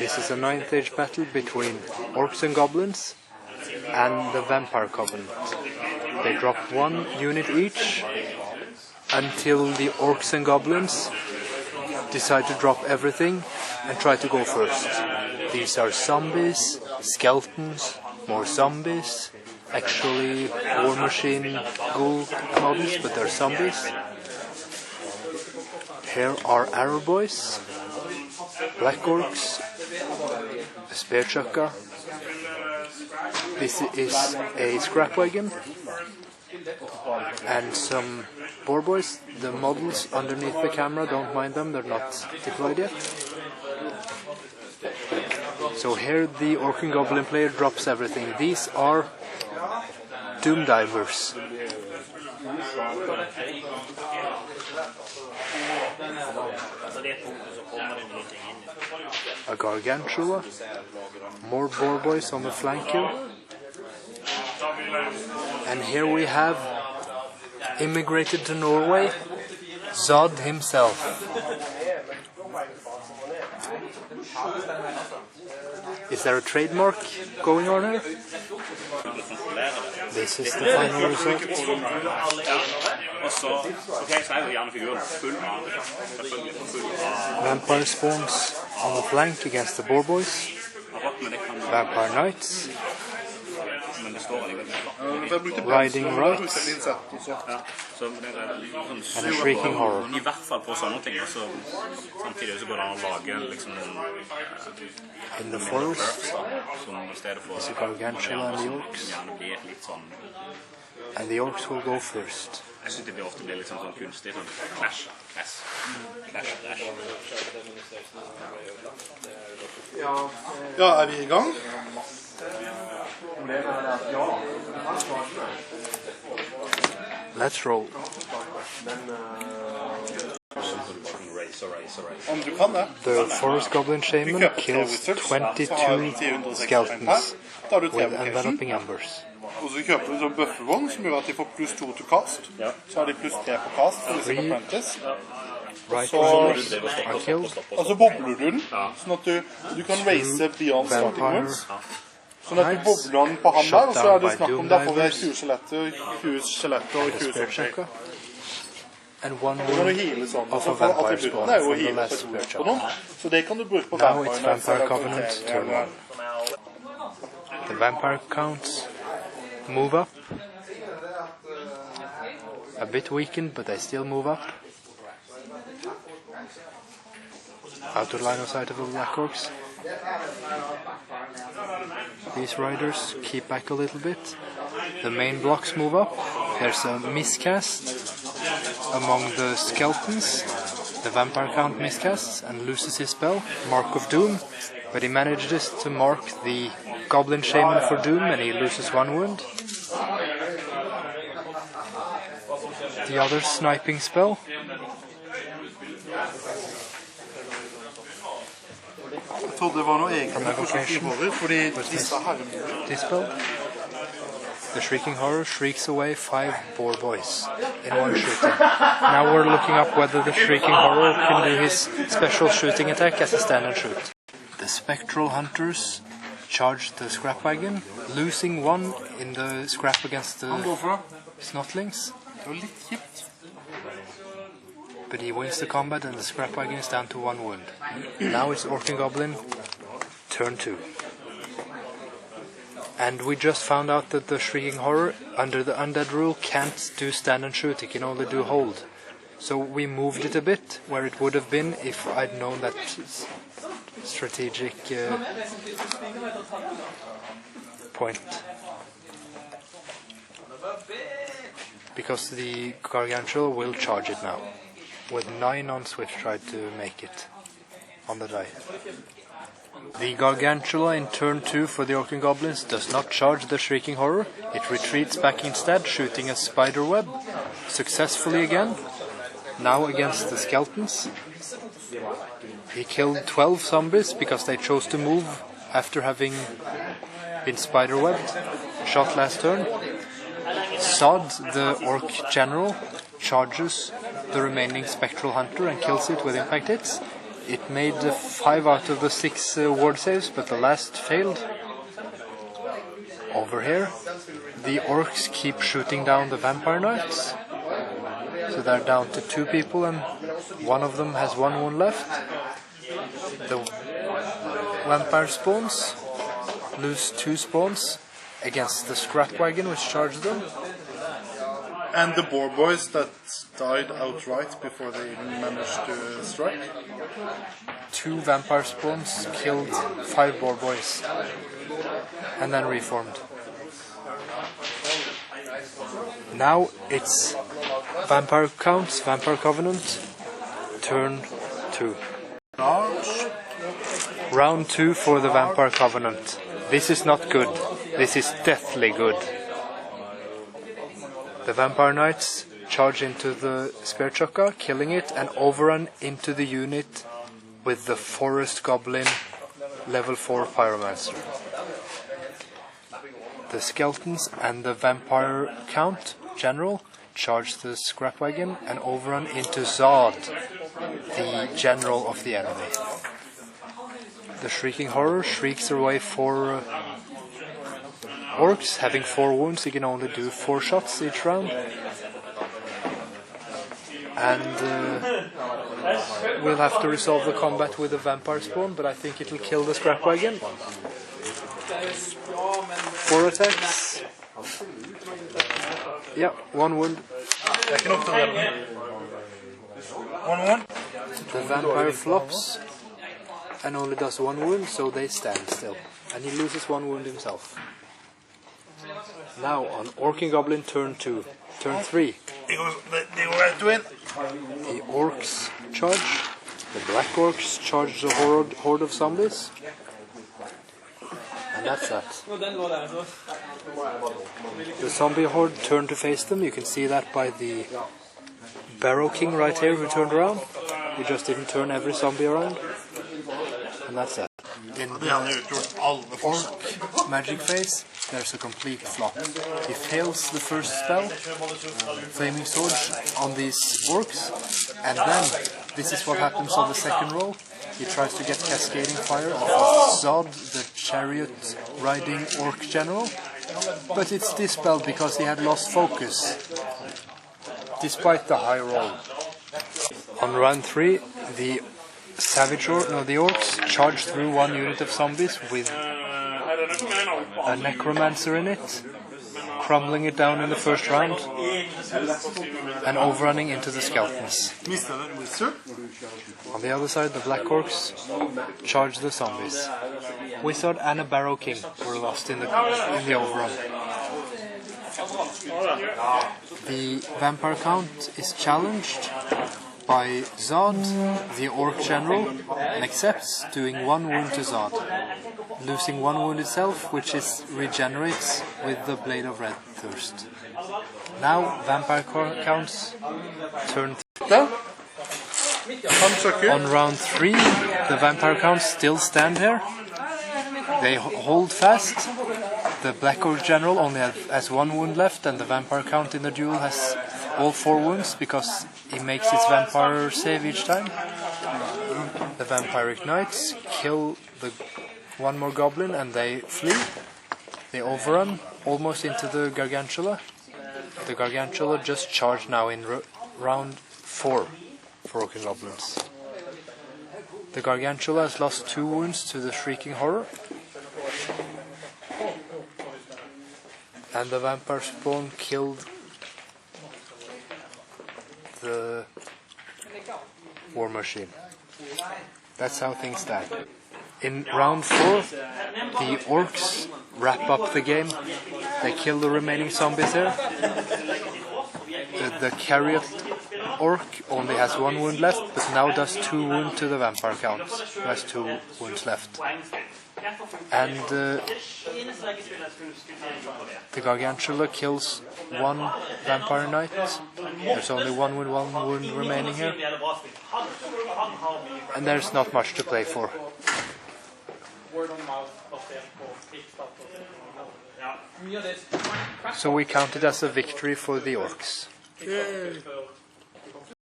This is a 9th age battle between Orcs and Goblins and the Vampire Covenant. They drop 1 unit each until the Orcs and Goblins decide to drop everything and try to go first. These are zombies, skeletons, more zombies, actually war machine ghoul models, but they're zombies. Here are arrow boys, black orcs, a spear chucker. This is a scrap wagon and some boar boys. The models underneath the camera, don't mind them, they're not deployed yet. So here the Orc and Goblin player drops everything. These are doom divers. A gargantula, more boar boys on the flank here. And here we have, immigrated to Norway, Zod himself. Is there a trademark going on here? This is the final result. Vampire spawns on the flank against the boar boys. Vampire knights. Riding right. And a shrieking horror. In the forest is a gargantula and the orcs. And the orcs will go first. Jeg synes det ofte blir litt sånn kunstig, sånn clash. Ja, vi I gang? Let's roll. Om du kan det. The Forest Goblin Shaman kills 22 skeletons with enveloping embers. Og så kjøper du en bøffelvogn som gjør at de får pluss 2 til kast. Så har de pluss 3 på kast for disse apprentice. Og så bobler du den, sånn at du kan raise beyond starting wounds. Sånn at du bobler den på han der, og så det snakk om derfor vi 20 skjeletter og 20 skjeletter. And one Så kan du heale sånn, og så får attributtene jo heale på noen. Så det kan du bruke på Now it's Vampire Covenant turn 1. The Vampire counts move up. A bit weakened, but they still move up. Out of line of sight of the Black Orcs. These riders keep back a little bit. The main blocks move up. There's a miscast among the skeletons. The Vampire Count miscasts and loses his spell, Mark of Doom, but he manages to mark the Goblin Shaman for Doom and he loses 1 wound. The other sniping spell. Jeg trodde det var noe egentlig for skewerer, fordi disse Dispel. The Shrieking Horror shrieks away 5 boar boys in 1 shooting. Now we're looking up whether the Shrieking Horror can do his special shooting attack as a stand and shoot. The Spectral Hunters charge the scrap wagon, losing 1 in the scrap against the snotlings. But he wins the combat and the scrap wagon is down to 1 wound. Now it's Orc and Goblin, turn 2. And we just found out that the Shrieking Horror, under the Undead rule, can't do stand and shoot, it can only do hold. So we moved it a bit, where it would have been if I'd known that strategic point. Because the Gargantula will charge it now. With 9 on Swift tried to make it on the die. The Gargantula in turn 2 for the Orc and Goblins does not charge the Shrieking Horror. It retreats back instead, shooting a spider web successfully again. Now against the skeletons. He killed 12 zombies because they chose to move after having been spiderwebbed. Shot last turn. Sod, the Orc general, charges the remaining Spectral Hunter and kills it with impact hits. It made 5 out of the 6 ward saves, but the last failed. Over here, the orcs keep shooting down the vampire knights. So they're down to 2 people and one of them has 1 wound left. The vampire spawns lose 2 spawns against the scrap wagon which charged them. And the boar boys that died outright before they managed to strike. 2 vampire spawns killed 5 boar boys and then reformed. Now it's Vampire Counts, Vampire Covenant, turn 2. Round 2 for the Vampire Covenant. This is not good. This is deathly good. The Vampire Knights charge into the Spear Chukka, killing it, and overrun into the unit with the Forrest Goblin level 4 Pyromancer. The Skeletons and the Vampire Count General charge the scrap wagon and overrun into Zod, the general of the enemy. The Shrieking Horror shrieks away 4 orcs. Having 4 wounds, he can only do 4 shots each round. And we'll have to resolve the combat with a vampire spawn, but I think it'll kill the scrap wagon. 4 attacks. Yeah, 1 wound. 1 wound. The vampire flops and only does 1 wound, so they stand still. And he loses 1 wound himself. Now on Orc and Goblin turn 2. Turn 3. They go right to it. The orcs charge. The black orcs charge the horde of zombies. And that's that. The zombie horde turned to face them. You can see that by the Barrow King right here who turned around. He just didn't turn every zombie around. And that's that. In the orc magic phase, there's a complete flop. He fails the first spell, Flaming Sword, on these orcs, and then this is what happens on the second roll. He tries to get Cascading Fire off of Zod, the chariot riding orc general, but it's dispelled because he had lost focus, despite the high roll. On round 3, the the orcs charge through 1 unit of zombies with a necromancer in it, crumbling it down in the first round, and overrunning into the skeletons. On the other side, the black orcs charge the zombies. Wizard and a Barrow King were lost in the overrun. The vampire count is challenged by Zod, the orc general, and accepts doing 1 wound to Zod, losing 1 wound itself, which is regenerates with the Blade of Red Thirst. Now vampire counts turn 3. On round 3, the vampire counts still stand here. They hold fast. The black orc general only has 1 wound left, and the vampire count in the duel has all 4 wounds because he makes his vampire save each time. The vampiric knights kill the 1 more goblin and they flee. They overrun almost into the gargantula. The gargantula just charged now in round 4 for Orc and Goblins. The gargantula has lost 2 wounds to the Shrieking Horror. And the vampire spawn killed the war machine. That's how things stand. In round 4, the orcs wrap up the game. They kill the remaining zombies here. The chariot orc only has 1 wound left, but now does 2 wounds to the vampire count, who has 2 wounds left. And the gargantula kills 1 vampire knight. There's only 1 wound remaining here. And there's not much to play for. So we count it as a victory for the orcs. Yay.